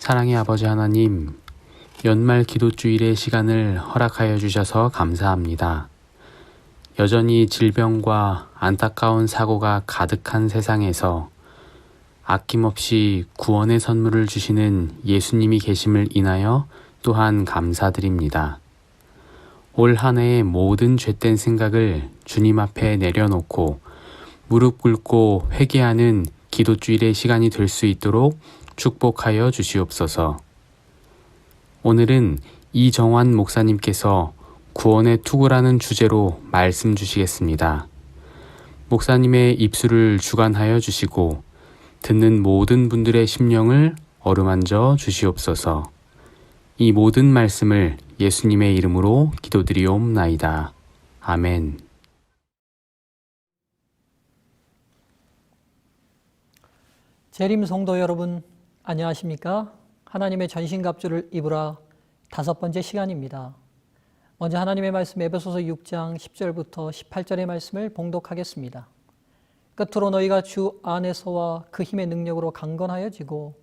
사랑의 아버지 하나님, 연말 기도주일의 시간을 허락하여 주셔서 감사합니다. 여전히 질병과 안타까운 사고가 가득한 세상에서 아낌없이 구원의 선물을 주시는 예수님이 계심을 인하여 또한 감사드립니다. 올 한 해의 모든 죄된 생각을 주님 앞에 내려놓고 무릎 꿇고 회개하는 기도주일의 시간이 될 수 있도록 축복하여 주시옵소서. 오늘은 이정환 목사님께서 구원의 투구라는 주제로 말씀 주시겠습니다. 목사님의 입술을 주관하여 주시고 듣는 모든 분들의 심령을 어루만져 주시옵소서. 이 모든 말씀을 예수님의 이름으로 기도드리옵나이다. 아멘. 재림 성도 여러분, 안녕하십니까? 하나님의 전신갑주를 입으라 5번째 시간입니다. 먼저 하나님의 말씀 에베소서 6장 10절부터 18절의 말씀을 봉독하겠습니다. 끝으로 너희가 주 안에서와 그 힘의 능력으로 강건하여지고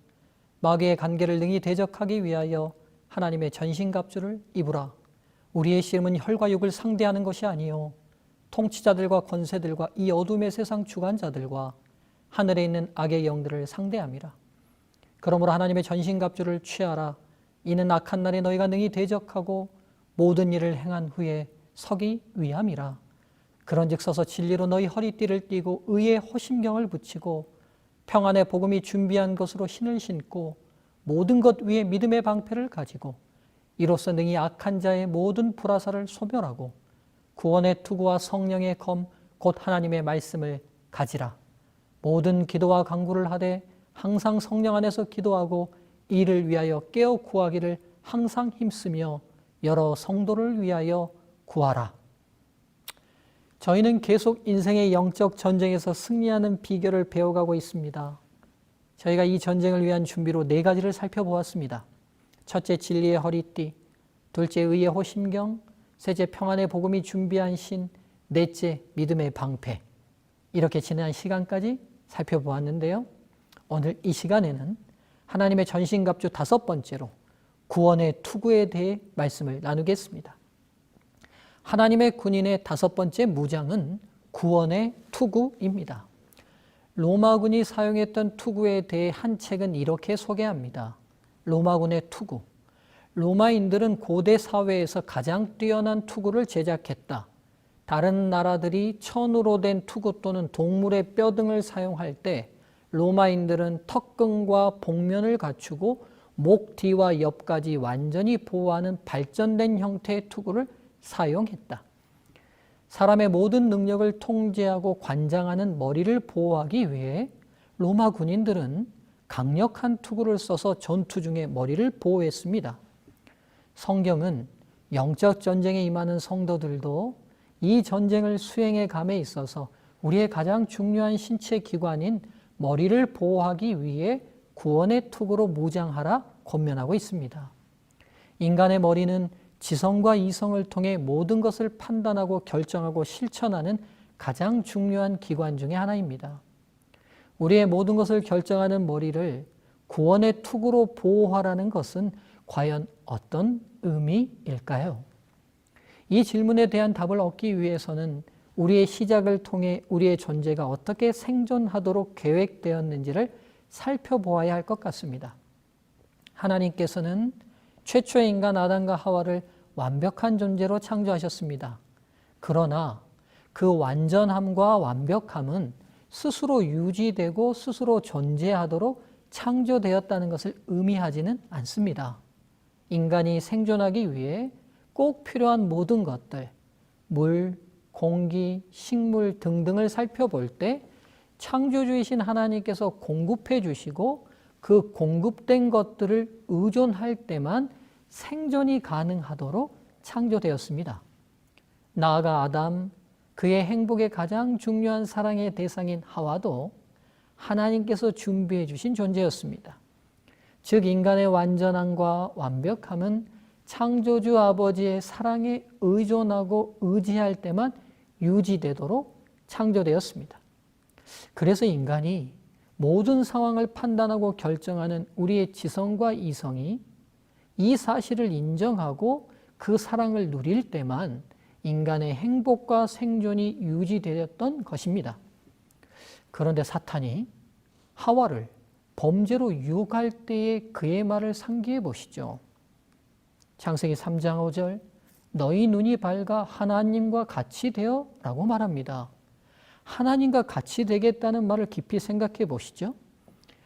마귀의 관계를 능히 대적하기 위하여 하나님의 전신갑주를 입으라. 우리의 씨름은 혈과 육을 상대하는 것이 아니요 통치자들과 권세들과 이 어둠의 세상 주관자들과 하늘에 있는 악의 영들을 상대함이라. 그러므로 하나님의 전신갑주를 취하라. 이는 악한 날에 너희가 능히 대적하고 모든 일을 행한 후에 서기 위함이라. 그런즉 서서 진리로 너희 허리띠를 띠고 의의 호심경을 붙이고 평안의 복음이 준비한 것으로 신을 신고 모든 것 위에 믿음의 방패를 가지고 이로써 능히 악한 자의 모든 불화살을 소멸하고 구원의 투구와 성령의 검 곧 하나님의 말씀을 가지라. 모든 기도와 간구를 하되 항상 성령 안에서 기도하고 이를 위하여 깨어 구하기를 항상 힘쓰며 여러 성도를 위하여 구하라. 저희는 계속 인생의 영적 전쟁에서 승리하는 비결을 배워가고 있습니다. 저희가 이 전쟁을 위한 준비로 4가지를 살펴보았습니다. 첫째, 진리의 허리띠. 둘째, 의의 호심경. 셋째, 평안의 복음이 준비한 신. 넷째, 믿음의 방패. 이렇게 지난 시간까지 살펴보았는데요. 오늘 이 시간에는 하나님의 전신갑주 5번째로 구원의 투구에 대해 말씀을 나누겠습니다. 하나님의 군인의 5번째 무장은 구원의 투구입니다. 로마군이 사용했던 투구에 대해 한 책은 이렇게 소개합니다. 로마군의 투구. 로마인들은 고대 사회에서 가장 뛰어난 투구를 제작했다. 다른 나라들이 천으로 된 투구 또는 동물의 뼈 등을 사용할 때 로마인들은 턱끈과 복면을 갖추고 목 뒤와 옆까지 완전히 보호하는 발전된 형태의 투구를 사용했다. 사람의 모든 능력을 통제하고 관장하는 머리를 보호하기 위해 로마 군인들은 강력한 투구를 써서 전투 중에 머리를 보호했습니다. 성경은 영적 전쟁에 임하는 성도들도 이 전쟁을 수행해 감에 있어서 우리의 가장 중요한 신체 기관인 머리를 보호하기 위해 구원의 투구로 무장하라 권면하고 있습니다. 인간의 머리는 지성과 이성을 통해 모든 것을 판단하고 결정하고 실천하는 가장 중요한 기관 중에 하나입니다. 우리의 모든 것을 결정하는 머리를 구원의 투구로 보호하라는 것은 과연 어떤 의미일까요? 이 질문에 대한 답을 얻기 위해서는 우리의 시작을 통해 우리의 존재가 어떻게 생존하도록 계획되었는지를 살펴보아야 할 것 같습니다. 하나님께서는 최초의 인간 아담과 하와를 완벽한 존재로 창조하셨습니다. 그러나 그 완전함과 완벽함은 스스로 유지되고 스스로 존재하도록 창조되었다는 것을 의미하지는 않습니다. 인간이 생존하기 위해 꼭 필요한 모든 것들, 물, 공기, 식물 등등을 살펴볼 때 창조주이신 하나님께서 공급해 주시고 그 공급된 것들을 의존할 때만 생존이 가능하도록 창조되었습니다. 나아가 아담, 그의 행복의 가장 중요한 사랑의 대상인 하와도 하나님께서 준비해 주신 존재였습니다. 즉 인간의 완전함과 완벽함은 창조주 아버지의 사랑에 의존하고 의지할 때만 유지되도록 창조되었습니다. 그래서 인간이 모든 상황을 판단하고 결정하는 우리의 지성과 이성이 이 사실을 인정하고 그 사랑을 누릴 때만 인간의 행복과 생존이 유지되었던 것입니다. 그런데 사탄이 하와를 범죄로 유혹할 때의 그의 말을 상기해 보시죠. 창세기 3장 5절, 너희 눈이 밝아 하나님과 같이 되어 라고 말합니다. 하나님과 같이 되겠다는 말을 깊이 생각해 보시죠.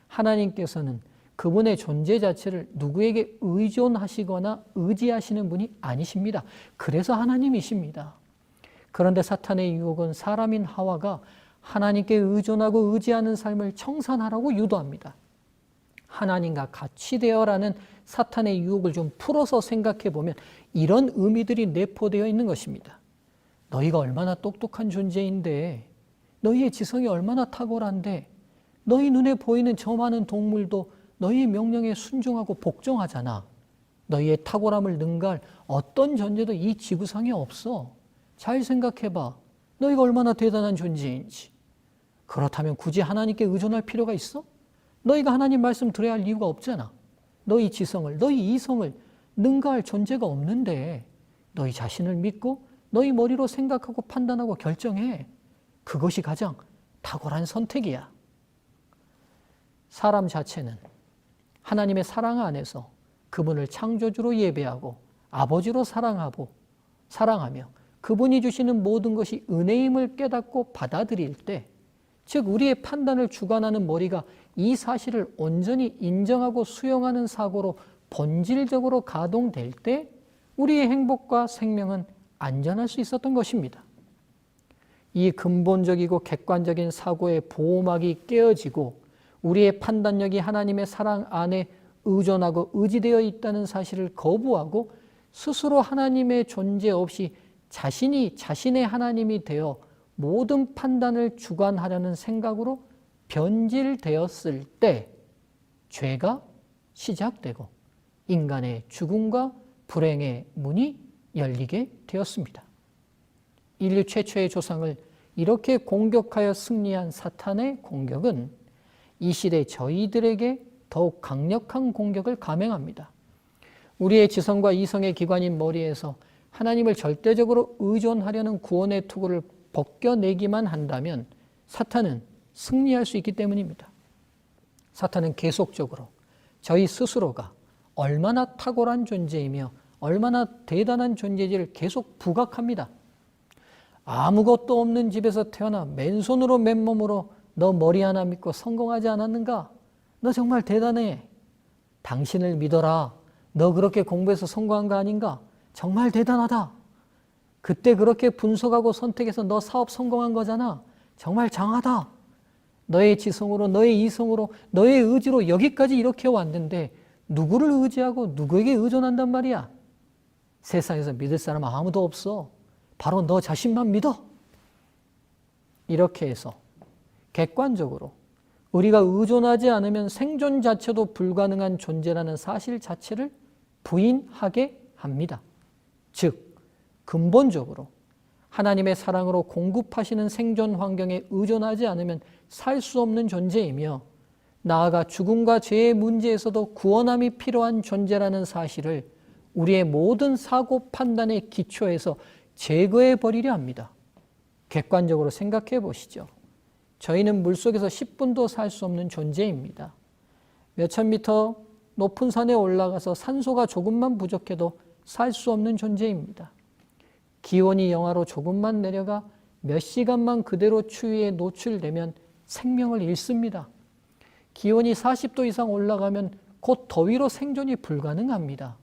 하나님께서는 그분의 존재 자체를 누구에게 의존하시거나 의지하시는 분이 아니십니다. 그래서 하나님이십니다. 그런데 사탄의 유혹은 사람인 하와가 하나님께 의존하고 의지하는 삶을 청산하라고 유도합니다. 하나님과 같이 되어라는 사탄의 유혹을 좀 풀어서 생각해 보면 이런 의미들이 내포되어 있는 것입니다. 너희가 얼마나 똑똑한 존재인데, 너희의 지성이 얼마나 탁월한데, 너희 눈에 보이는 저 많은 동물도 너희의 명령에 순종하고 복종하잖아. 너희의 탁월함을 능가할 어떤 존재도 이 지구상에 없어. 잘 생각해봐. 너희가 얼마나 대단한 존재인지. 그렇다면 굳이 하나님께 의존할 필요가 있어? 너희가 하나님 말씀 들어야 할 이유가 없잖아. 너희 지성을, 너희 이성을 능가할 존재가 없는데 너희 자신을 믿고 너희 머리로 생각하고 판단하고 결정해. 그것이 가장 탁월한 선택이야. 사람 자체는 하나님의 사랑 안에서 그분을 창조주로 예배하고 아버지로 사랑하며 그분이 주시는 모든 것이 은혜임을 깨닫고 받아들일 때, 즉 우리의 판단을 주관하는 머리가 이 사실을 온전히 인정하고 수용하는 사고로 본질적으로 가동될 때 우리의 행복과 생명은 안전할 수 있었던 것입니다. 이 근본적이고 객관적인 사고의 보호막이 깨어지고 우리의 판단력이 하나님의 사랑 안에 의존하고 의지되어 있다는 사실을 거부하고 스스로 하나님의 존재 없이 자신이 자신의 하나님이 되어 모든 판단을 주관하려는 생각으로 변질되었을 때 죄가 시작되고 인간의 죽음과 불행의 문이 열리게 되었습니다. 인류 최초의 조상을 이렇게 공격하여 승리한 사탄의 공격은 이 시대 저희들에게 더욱 강력한 공격을 감행합니다. 우리의 지성과 이성의 기관인 머리에서 하나님을 절대적으로 의존하려는 구원의 투구를 벗겨내기만 한다면 사탄은 승리할 수 있기 때문입니다. 사탄은 계속적으로 저희 스스로가 얼마나 탁월한 존재이며 얼마나 대단한 존재인지를 계속 부각합니다. 아무것도 없는 집에서 태어나 맨손으로 맨몸으로 너 머리 하나 믿고 성공하지 않았는가? 너 정말 대단해. 당신을 믿어라. 너 그렇게 공부해서 성공한 거 아닌가? 정말 대단하다. 그때 그렇게 분석하고 선택해서 너 사업 성공한 거잖아. 정말 장하다. 너의 지성으로, 너의 이성으로, 너의 의지로 여기까지 이렇게 왔는데 누구를 의지하고 누구에게 의존한단 말이야? 세상에서 믿을 사람 아무도 없어. 바로 너 자신만 믿어. 이렇게 해서 객관적으로 우리가 의존하지 않으면 생존 자체도 불가능한 존재라는 사실 자체를 부인하게 합니다. 즉, 근본적으로 하나님의 사랑으로 공급하시는 생존 환경에 의존하지 않으면 살 수 없는 존재이며 나아가 죽음과 죄의 문제에서도 구원함이 필요한 존재라는 사실을 우리의 모든 사고 판단의 기초에서 제거해 버리려 합니다. 객관적으로 생각해 보시죠. 저희는 물속에서 10분도 살 수 없는 존재입니다. 몇천 미터 높은 산에 올라가서 산소가 조금만 부족해도 살 수 없는 존재입니다. 기온이 영하로 조금만 내려가 몇 시간만 그대로 추위에 노출되면 생명을 잃습니다. 기온이 40도 이상 올라가면 곧 더위로 생존이 불가능합니다.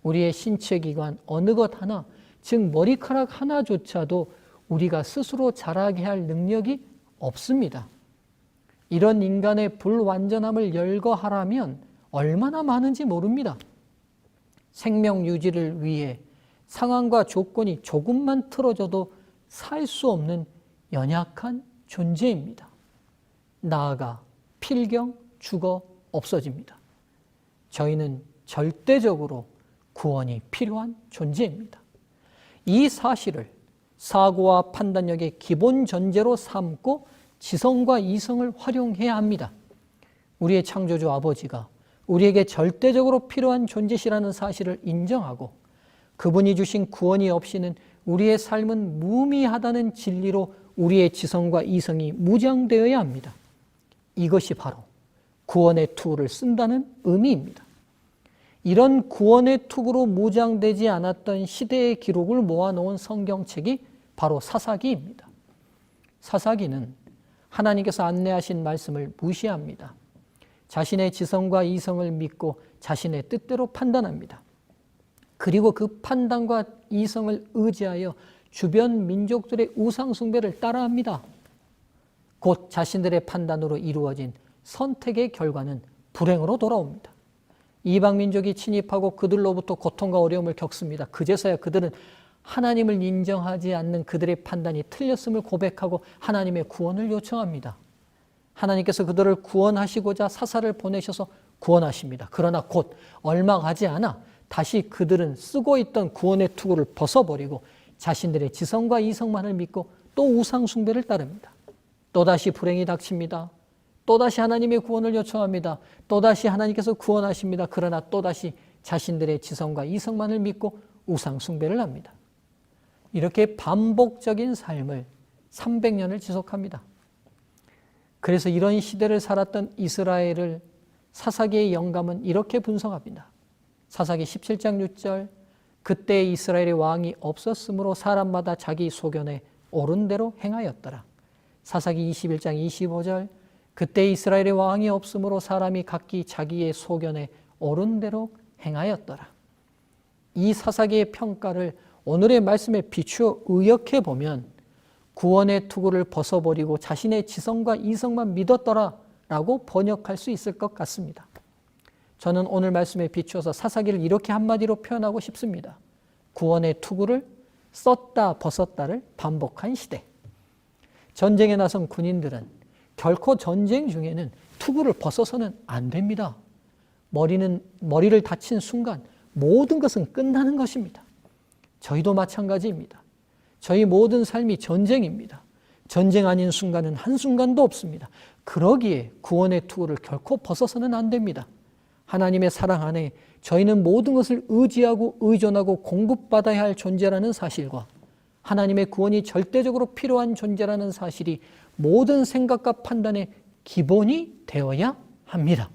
우리의 신체 기관 어느 것 하나, 즉 머리카락 하나조차도 우리가 스스로 자라게 할 능력이 없습니다. 이런 인간의 불완전함을 열거하라면 얼마나 많은지 모릅니다. 생명 유지를 위해 상황과 조건이 조금만 틀어져도 살 수 없는 연약한 존재입니다. 나아가 필경 죽어 없어집니다. 저희는 절대적으로 구원이 필요한 존재입니다. 이 사실을 사고와 판단력의 기본 전제로 삼고 지성과 이성을 활용해야 합니다. 우리의 창조주 아버지가 우리에게 절대적으로 필요한 존재시라는 사실을 인정하고 그분이 주신 구원이 없이는 우리의 삶은 무미하다는 진리로 우리의 지성과 이성이 무장되어야 합니다. 이것이 바로 구원의 투구를 쓴다는 의미입니다. 이런 구원의 투구로 무장되지 않았던 시대의 기록을 모아놓은 성경책이 바로 사사기입니다. 사사기는 하나님께서 안내하신 말씀을 무시합니다. 자신의 지성과 이성을 믿고 자신의 뜻대로 판단합니다. 그리고 그 판단과 이성을 의지하여 주변 민족들의 우상 숭배를 따라합니다. 곧 자신들의 판단으로 이루어진 선택의 결과는 불행으로 돌아옵니다. 이방 민족이 침입하고 그들로부터 고통과 어려움을 겪습니다. 그제서야 그들은 하나님을 인정하지 않는 그들의 판단이 틀렸음을 고백하고 하나님의 구원을 요청합니다. 하나님께서 그들을 구원하시고자 사사를 보내셔서 구원하십니다. 그러나 곧 얼마 가지 않아 다시 그들은 쓰고 있던 구원의 투구를 벗어버리고 자신들의 지성과 이성만을 믿고 또 우상 숭배를 따릅니다. 또다시 불행이 닥칩니다. 또다시 하나님의 구원을 요청합니다. 또다시 하나님께서 구원하십니다. 그러나 또다시 자신들의 지성과 이성만을 믿고 우상 숭배를 합니다. 이렇게 반복적인 삶을 300년을 지속합니다. 그래서 이런 시대를 살았던 이스라엘을 사사기의 영감은 이렇게 분석합니다. 사사기 17장 6절, 그때 이스라엘의 왕이 없었으므로 사람마다 자기 소견에 옳은 대로 행하였더라. 사사기 21장 25절, 그때 이스라엘의 왕이 없으므로 사람이 각기 자기의 소견에 옳은 대로 행하였더라. 이 사사기의 평가를 오늘의 말씀에 비추어 의역해 보면 구원의 투구를 벗어버리고 자신의 지성과 이성만 믿었더라 라고 번역할 수 있을 것 같습니다. 저는 오늘 말씀에 비추어서 사사기를 이렇게 한마디로 표현하고 싶습니다. 구원의 투구를 썼다 벗었다를 반복한 시대. 전쟁에 나선 군인들은 결코 전쟁 중에는 투구를 벗어서는 안 됩니다. 머리를 다친 순간 모든 것은 끝나는 것입니다. 저희도 마찬가지입니다. 저희 모든 삶이 전쟁입니다. 전쟁 아닌 순간은 한순간도 없습니다. 그러기에 구원의 투구를 결코 벗어서는 안 됩니다. 하나님의 사랑 안에 저희는 모든 것을 의지하고 의존하고 공급받아야 할 존재라는 사실과 하나님의 구원이 절대적으로 필요한 존재라는 사실이 모든 생각과 판단의 기본이 되어야 합니다.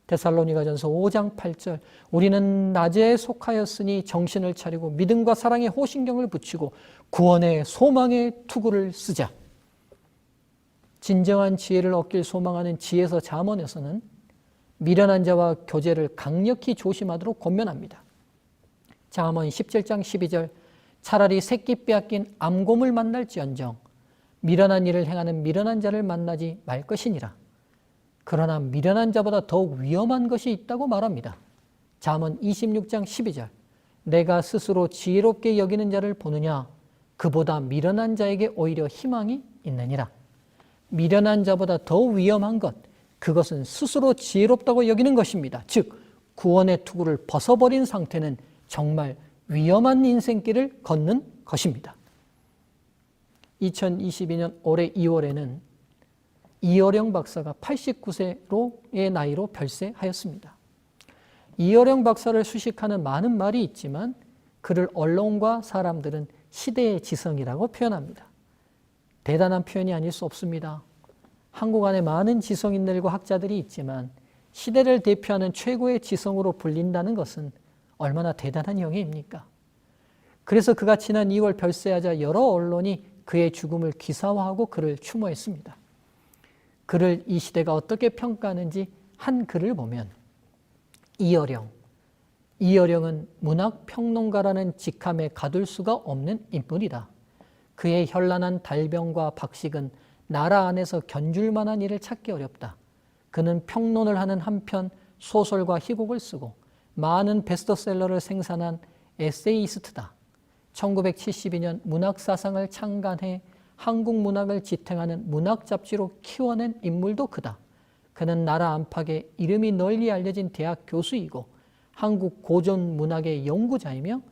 데살로니가전서 5장 8절, 우리는 낮에 속하였으니 정신을 차리고 믿음과 사랑의 호신경을 붙이고 구원의 소망의 투구를 쓰자. 진정한 지혜를 얻길 소망하는 지혜서 잠언에서는 미련한 자와 교제를 강력히 조심하도록 권면합니다. 잠언 17장 12절, 차라리 새끼 빼앗긴 암곰을 만날지언정 미련한 일을 행하는 미련한 자를 만나지 말 것이니라. 그러나 미련한 자보다 더욱 위험한 것이 있다고 말합니다. 잠언 26장 12절, 내가 스스로 지혜롭게 여기는 자를 보느냐 그보다 미련한 자에게 오히려 희망이 있느니라. 미련한 자보다 더 위험한 것, 그것은 스스로 지혜롭다고 여기는 것입니다. 즉 구원의 투구를 벗어버린 상태는 정말 위험한 인생길을 걷는 것입니다. 2022년 올해 2월에는 이어령 박사가 89세의 나이로 별세하였습니다. 이어령 박사를 수식하는 많은 말이 있지만 그를 언론과 사람들은 시대의 지성이라고 표현합니다. 대단한 표현이 아닐 수 없습니다. 한국 안에 많은 지성인들과 학자들이 있지만 시대를 대표하는 최고의 지성으로 불린다는 것은 얼마나 대단한 영예입니까? 그래서 그가 지난 2월 별세하자 여러 언론이 그의 죽음을 기사화하고 그를 추모했습니다. 그를 이 시대가 어떻게 평가하는지 한 글을 보면 이어령은 문학평론가라는 직함에 가둘 수가 없는 인물이다. 그의 현란한 달병과 박식은 나라 안에서 견줄 만한 일을 찾기 어렵다. 그는 평론을 하는 한편 소설과 희곡을 쓰고 많은 베스트셀러를 생산한 에세이스트다. 1972년 문학사상을 창간해 한국 문학을 지탱하는 문학 잡지로 키워낸 인물도 그다. 그는 나라 안팎에 이름이 널리 알려진 대학 교수이고 한국 고전 문학의 연구자이며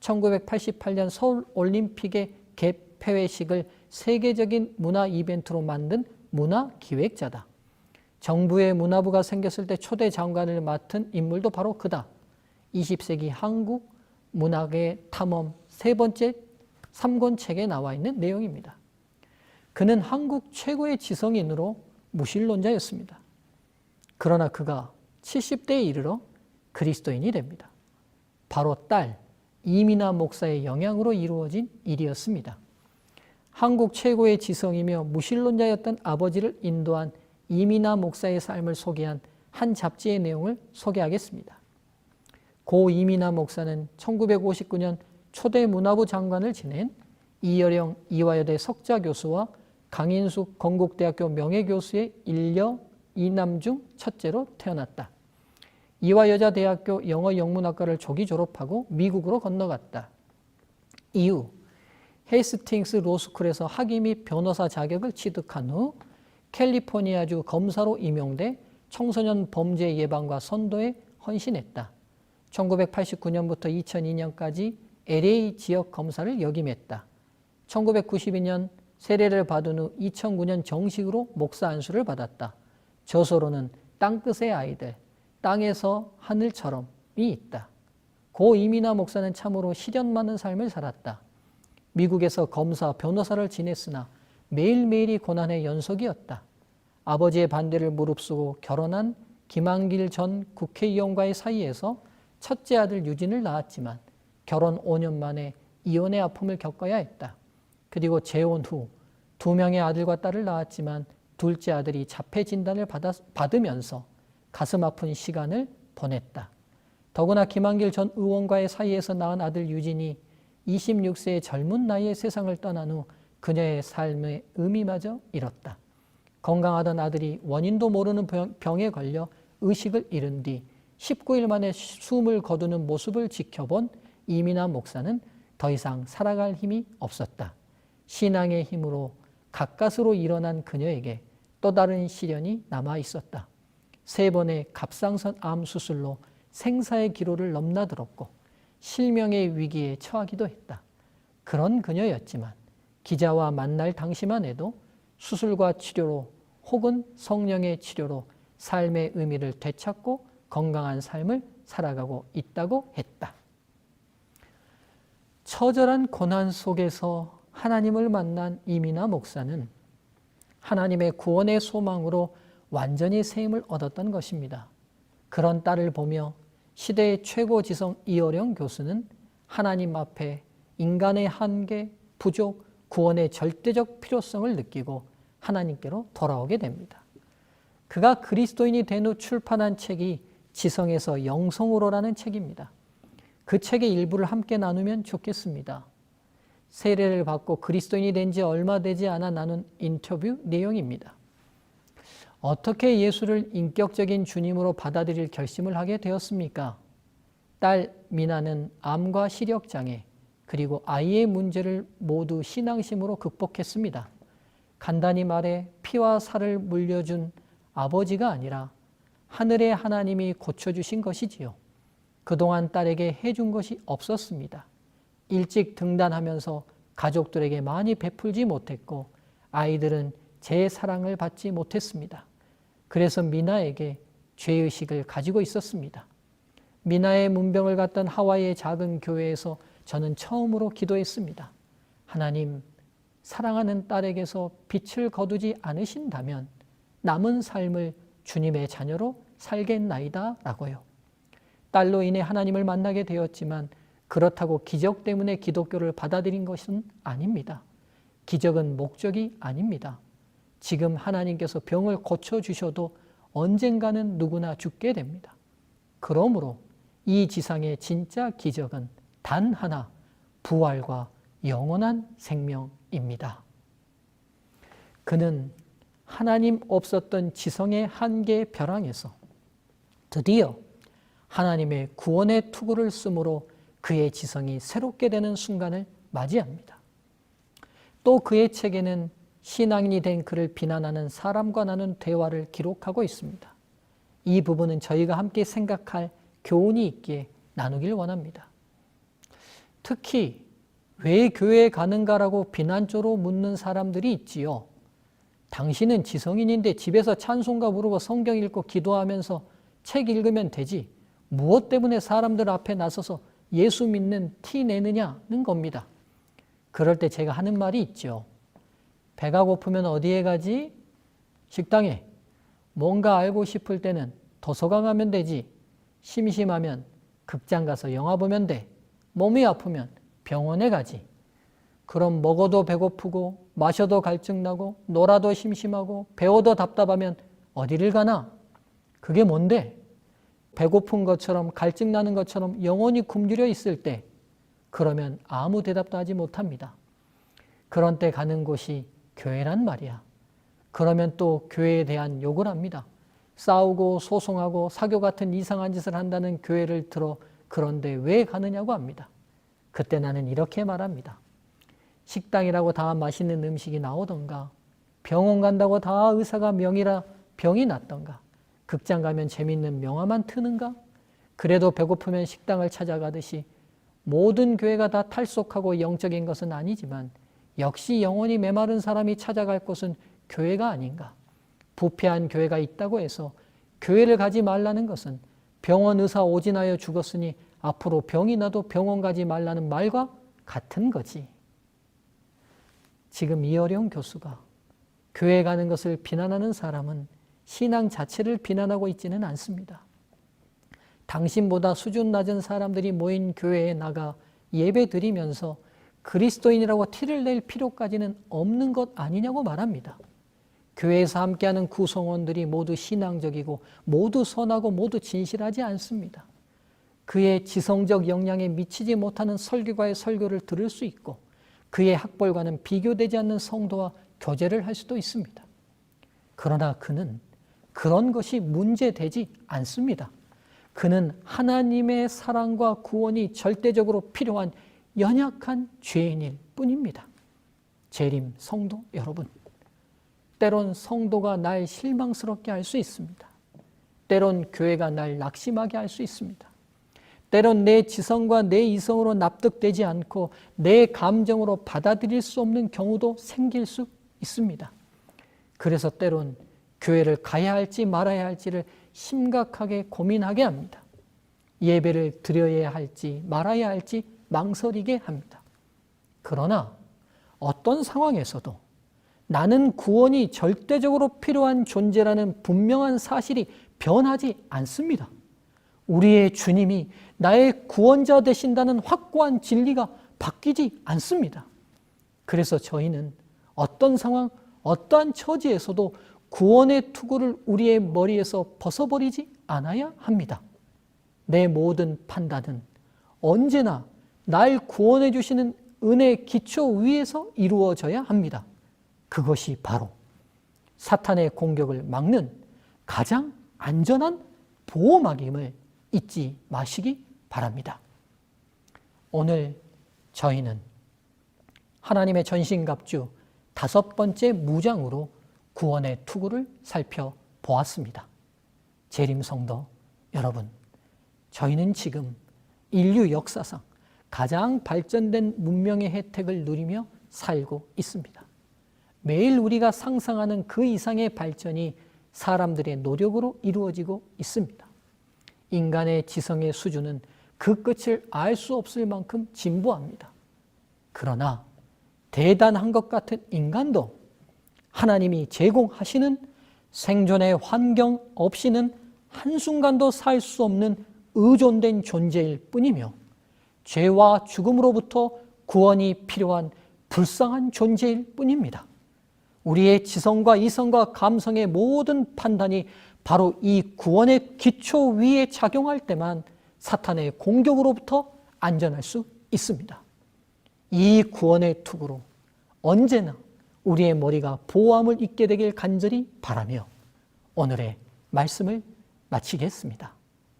1988년 서울 올림픽의 개폐회식을 세계적인 문화 이벤트로 만든 문화 기획자다. 정부의 문화부가 생겼을 때 초대 장관을 맡은 인물도 바로 그다. 20세기 한국 문학의 탐험 세 번째 3권책에 나와 있는 내용입니다. 그는 한국 최고의 지성인으로 무신론자였습니다. 그러나 그가 70대에 이르러 그리스도인이 됩니다. 바로 딸 이민아 목사의 영향으로 이루어진 일이었습니다. 한국 최고의 지성이며 무신론자였던 아버지를 인도한 이민아 목사의 삶을 소개한 한 잡지의 내용을 소개하겠습니다. 고 이민아 목사는 1959년 초대 문화부 장관을 지낸 이여령 이화여대 석자 교수와 강인숙 건국대학교 명예교수의 일녀 이남 중 첫째로 태어났다. 이화여자대학교 영어영문학과를 조기 졸업하고 미국으로 건너갔다. 이후 헤이스팅스 로스쿨에서 학위 및 변호사 자격을 취득한 후 캘리포니아주 검사로 임용돼 청소년 범죄 예방과 선도에 헌신했다. 1989년부터 2002년까지 LA 지역 검사를 역임했다. 1992년 세례를 받은 후 2009년 정식으로 목사 안수를 받았다. 저서로는 땅끝의 아이들, 땅에서 하늘처럼이 있다. 고 이민아 목사는 참으로 시련 많은 삶을 살았다. 미국에서 검사, 변호사를 지냈으나 매일매일이 고난의 연속이었다. 아버지의 반대를 무릅쓰고 결혼한 김한길 전 국회의원과의 사이에서 첫째 아들 유진을 낳았지만 결혼 5년 만에 이혼의 아픔을 겪어야 했다. 그리고 재혼 후 2명의 아들과 딸을 낳았지만 둘째 아들이 자폐 진단을 받으면서 가슴 아픈 시간을 보냈다. 더구나 김한길 전 의원과의 사이에서 낳은 아들 유진이 26세의 젊은 나이에 세상을 떠난 후 그녀의 삶의 의미마저 잃었다. 건강하던 아들이 원인도 모르는 병에 걸려 의식을 잃은 뒤 19일 만에 숨을 거두는 모습을 지켜본 이민아 목사는 더 이상 살아갈 힘이 없었다. 신앙의 힘으로 가까스로 일어난 그녀에게 또 다른 시련이 남아 있었다. 3번의 갑상선 암 수술로 생사의 기로를 넘나들었고 실명의 위기에 처하기도 했다. 그런 그녀였지만 기자와 만날 당시만 해도 수술과 치료로 혹은 성령의 치료로 삶의 의미를 되찾고 건강한 삶을 살아가고 있다고 했다. 처절한 고난 속에서 하나님을 만난 이민아 목사는 하나님의 구원의 소망으로 완전히 새 힘을 얻었던 것입니다. 그런 딸을 보며 시대의 최고 지성 이어령 교수는 하나님 앞에 인간의 한계, 부족, 구원의 절대적 필요성을 느끼고 하나님께로 돌아오게 됩니다. 그가 그리스도인이 된 후 출판한 책이 지성에서 영성으로라는 책입니다. 그 책의 일부를 함께 나누면 좋겠습니다. 세례를 받고 그리스도인이 된 지 얼마 되지 않아 나눈 인터뷰 내용입니다. 어떻게 예수를 인격적인 주님으로 받아들일 결심을 하게 되었습니까? 딸 미나는 암과 시력장애 그리고 아이의 문제를 모두 신앙심으로 극복했습니다. 간단히 말해 피와 살을 물려준 아버지가 아니라 하늘의 하나님이 고쳐주신 것이지요. 그동안 딸에게 해준 것이 없었습니다. 일찍 등단하면서 가족들에게 많이 베풀지 못했고 아이들은 제 사랑을 받지 못했습니다. 그래서 미나에게 죄의식을 가지고 있었습니다. 미나의 문병을 갖던 하와이의 작은 교회에서 저는 처음으로 기도했습니다. 하나님, 사랑하는 딸에게서 빛을 거두지 않으신다면 남은 삶을 주님의 자녀로 살겠나이다 라고요. 딸로 인해 하나님을 만나게 되었지만 그렇다고 기적 때문에 기독교를 받아들인 것은 아닙니다. 기적은 목적이 아닙니다. 지금 하나님께서 병을 고쳐주셔도 언젠가는 누구나 죽게 됩니다. 그러므로 이 지상의 진짜 기적은 단 하나, 부활과 영원한 생명입니다. 그는 하나님 없었던 지성의 한계 벼랑에서 드디어 하나님의 구원의 투구를 쓰므로 그의 지성이 새롭게 되는 순간을 맞이합니다. 또 그의 책에는 신앙인이 된 그를 비난하는 사람과 나눈 대화를 기록하고 있습니다. 이 부분은 저희가 함께 생각할 교훈이 있기에 나누길 원합니다. 특히 왜 교회에 가는가라고 비난조로 묻는 사람들이 있지요. 당신은 지성인인데 집에서 찬송가 부르고 성경 읽고 기도하면서 책 읽으면 되지. 무엇 때문에 사람들 앞에 나서서 예수 믿는 티 내느냐는 겁니다. 그럴 때 제가 하는 말이 있죠. 배가 고프면 어디에 가지? 식당에. 뭔가 알고 싶을 때는 도서관 가면 되지. 심심하면 극장 가서 영화 보면 돼. 몸이 아프면 병원에 가지. 그럼 먹어도 배고프고 마셔도 갈증나고 놀아도 심심하고 배워도 답답하면 어디를 가나? 그게 뭔데? 배고픈 것처럼 갈증나는 것처럼 영혼이 굶주려 있을 때 그러면 아무 대답도 하지 못합니다. 그런 때 가는 곳이 교회란 말이야. 그러면 또 교회에 대한 욕을 합니다. 싸우고 소송하고 사교 같은 이상한 짓을 한다는 교회를 들어 그런데 왜 가느냐고 합니다. 그때 나는 이렇게 말합니다. 식당이라고 다 맛있는 음식이 나오던가, 병원 간다고 다 의사가 명이라 병이 낫던가, 극장 가면 재밌는 영화만 트는가? 그래도 배고프면 식당을 찾아가듯이 모든 교회가 다 탈속하고 영적인 것은 아니지만 역시 영혼이 메마른 사람이 찾아갈 곳은 교회가 아닌가. 부패한 교회가 있다고 해서 교회를 가지 말라는 것은 병원 의사 오진하여 죽었으니 앞으로 병이 나도 병원 가지 말라는 말과 같은 거지. 지금 이어령 교수가 교회 가는 것을 비난하는 사람은 신앙 자체를 비난하고 있지는 않습니다. 당신보다 수준 낮은 사람들이 모인 교회에 나가 예배 드리면서 그리스도인이라고 티를 낼 필요까지는 없는 것 아니냐고 말합니다. 교회에서 함께하는 구성원들이 모두 신앙적이고 모두 선하고 모두 진실하지 않습니다. 그의 지성적 역량에 미치지 못하는 설교가의 설교를 들을 수 있고 그의 학벌과는 비교되지 않는 성도와 교제를 할 수도 있습니다. 그러나 그는 그런 것이 문제되지 않습니다. 그는 하나님의 사랑과 구원이 절대적으로 필요한 연약한 죄인일 뿐입니다. 재림 성도 여러분, 때론 성도가 날 실망스럽게 할 수 있습니다. 때론 교회가 날 낙심하게 할 수 있습니다. 때론 내 지성과 내 이성으로 납득되지 않고 내 감정으로 받아들일 수 없는 경우도 생길 수 있습니다. 그래서 때론 교회를 가야 할지 말아야 할지를 심각하게 고민하게 합니다. 예배를 드려야 할지 말아야 할지 망설이게 합니다. 그러나 어떤 상황에서도 나는 구원이 절대적으로 필요한 존재라는 분명한 사실이 변하지 않습니다. 우리의 주님이 나의 구원자 되신다는 확고한 진리가 바뀌지 않습니다. 그래서 저희는 어떤 상황, 어떠한 처지에서도 구원의 투구를 우리의 머리에서 벗어버리지 않아야 합니다. 내 모든 판단은 언제나 날 구원해 주시는 은혜 기초 위에서 이루어져야 합니다. 그것이 바로 사탄의 공격을 막는 가장 안전한 보호막임을 잊지 마시기 바랍니다. 오늘 저희는 하나님의 전신갑주 5번째 무장으로 구원의 투구를 살펴보았습니다. 재림성도 여러분, 저희는 지금 인류 역사상 가장 발전된 문명의 혜택을 누리며 살고 있습니다. 매일 우리가 상상하는 그 이상의 발전이 사람들의 노력으로 이루어지고 있습니다. 인간의 지성의 수준은 그 끝을 알 수 없을 만큼 진보합니다. 그러나 대단한 것 같은 인간도 하나님이 제공하시는 생존의 환경 없이는 한순간도 살 수 없는 의존된 존재일 뿐이며 죄와 죽음으로부터 구원이 필요한 불쌍한 존재일 뿐입니다. 우리의 지성과 이성과 감성의 모든 판단이 바로 이 구원의 기초 위에 작용할 때만 사탄의 공격으로부터 안전할 수 있습니다. 이 구원의 투구로 언제나 우리의 머리가 보호함을 입게 되길 간절히 바라며 오늘의 말씀을 마치겠습니다.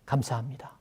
감사합니다.